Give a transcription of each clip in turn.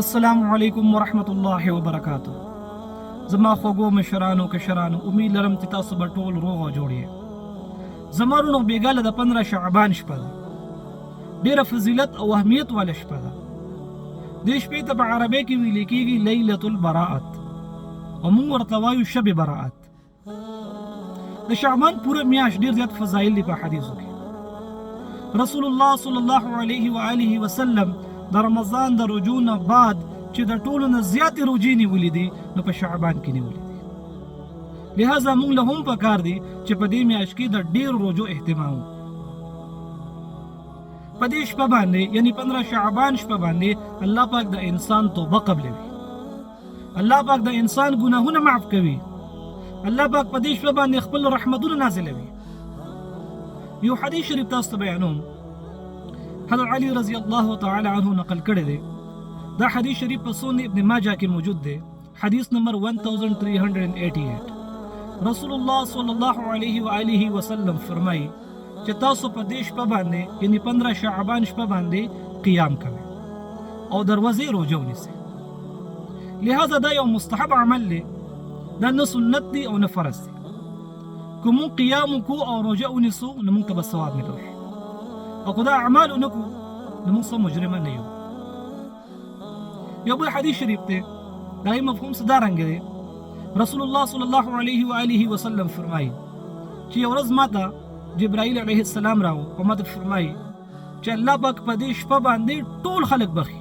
السلام علیکم ورحمت الله وبرکاتہ. زما خوږو مشرانو کشرانو، امید لرم چې تاسو به ټول روغ او جوړ یې. زما رونو بیګاله د 15 شعبان شپه ده. ډېره فضیلت او اهمیت واله شپه ده. دې شپې ته په عربی کې ویل کېږي لیلة البراءت او موږ ورته وایو شب براءت. د شعبان پوره میاشت ډېر زیات فضایل دي په حدیثو کې. رسول الله صلی الله علیه و آله وسلم د رمضان د روجو نه بعد چې د ټولو نه زیاتې روجې نیولې دي نو په شعبان کې نیولې دي. لہذا موږ له هم پکار دي چې په دې میاشت کې د ډېرو روجو اهتمام په دې شپه باندې یعنی 15 شعبان شپه باندې الله پاک د انسان توبه قبلوي. الله پاک د انسان ګناهونه معاف کوي. الله پاک په دې شپه باندې خپل رحمتونه نازلوي. یو حدیث شریف تاسو ته بیانوم. حضرت علی رضی الله تعالی عنہ نقل کړی دی. دا حدیث شریف په سنن ابن ماجه کې موجود دی. حدیث نمبر 1388. رسول الله صلی الله علیه و آله وسلم فرمایي چې تاسو په دې شپه باندې یعنی 15 شعبان شپه باندې قیام کوئ او دروازې روزه ونیسئ. لہذا دا یو مستحب عمل دی. دا نه سنت دی او نه فرض دی. که مونږ قیام وکړو او روزه ونیسو نو مونږ ته به ثواب ملو شي. او که دا اعمال ونکړو نو موږ څه مجرمه نه یو. یو بل حدیث شریف دی. دا یې مفهوم څه دا رنګ دی. رسول الله صلی الله علیه و آله وسلم فرمایي چې یو ورځ ماته جبرائیل علیه السلام راو او ماته فرمایي چې الله پاک په دې شپه باندې ټول خلک بخي.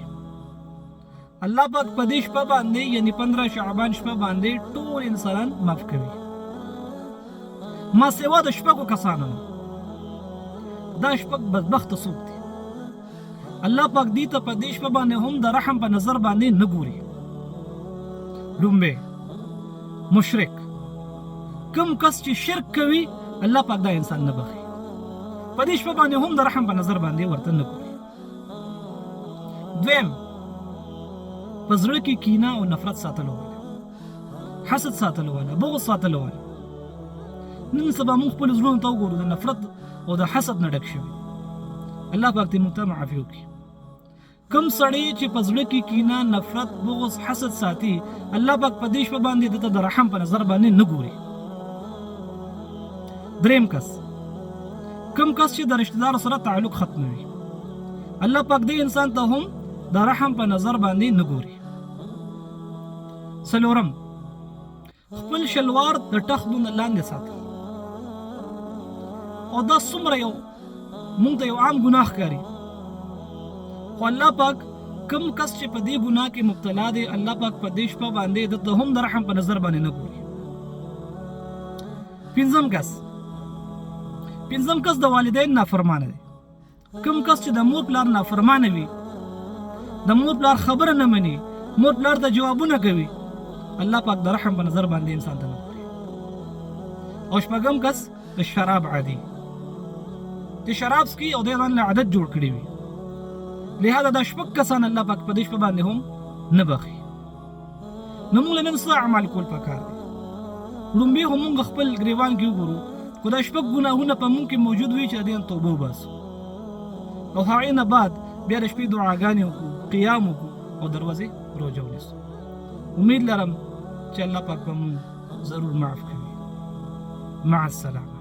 الله پاک په دې شپه باندې یعنی 15 شعبان شپه باندې ټول انسانان معاف کوي ما سوا د شپږو کسانو. دا شپږ بدبخته څوک دي؟ الله پاک دې ته په دې شپه باندې هم د رحم په نظر باندې نه ګوري. لومبه مشرک، کم کس چې شرک کوي الله پاک دا انسان نه بخي. په دې شپه باندې هم د رحم په نظر باندې ورته نه ګوري. دویم، په زړه کې کینه او نفرت ساتلو والا، حسد ساتلو والا، بغض ساتلو والا. نن سبا موږ خپل زړونو ته وګورو د نفرت او د حسد نه ډک شوي. الله پاک دې موږ ته معافي وکړي. کم سړی چې په زړه کې کینه، نفرت، بغض، حسد ساتي الله پاک په دې شپه باندې دته د رحم په نظر باندې نه ګوري. دریم کس، کم کس چې د رشتہ دار سره تعلق ختموي الله پاک دې انسان ته هم د رحم په نظر باندې نه ګوري. څلورم، خپل شلوار د ټخدو نه لاندې ساتي. او دا څومره یو مونږ ته یو عام ګناه ښکاري، خو الله پاک کم کس چې په دې ګناه کې مبتلا دی الله پاک په دې شپه باندې دته هم د رحم په نظر باندې نه ګوري. پنځم کس د والدین نافرمانه دی. کم کس چې د مور پلار نافرمانه وي، د مور پلار خبره نه مني، مور پلار ته جوابونه کوي، الله پاک د رحم په نظر باندې انسان ته نه ګوري. او شپږم کس د شراب عادي، د شراب سکي او د ځان له عادت جوړ کړی وي. لہذا دا شپږ کسان الله پاک په دې شپه باندې هم نه بخي. نو موږ له نن څه اعمال کول پکار دي. لومبې هم موږ خپل ګریوان کې وګورو، که دا شپږ ګناهونه په موږ کې موجود وي چې د دې توبه وباسو او هغې نه بعد بیا د شپې دعاګانې وکړو، قیام وکړو او دروازې روژه ونیسو. امید لرم چې الله پاک به موږ ضرور معاف کوي. مع السلامه.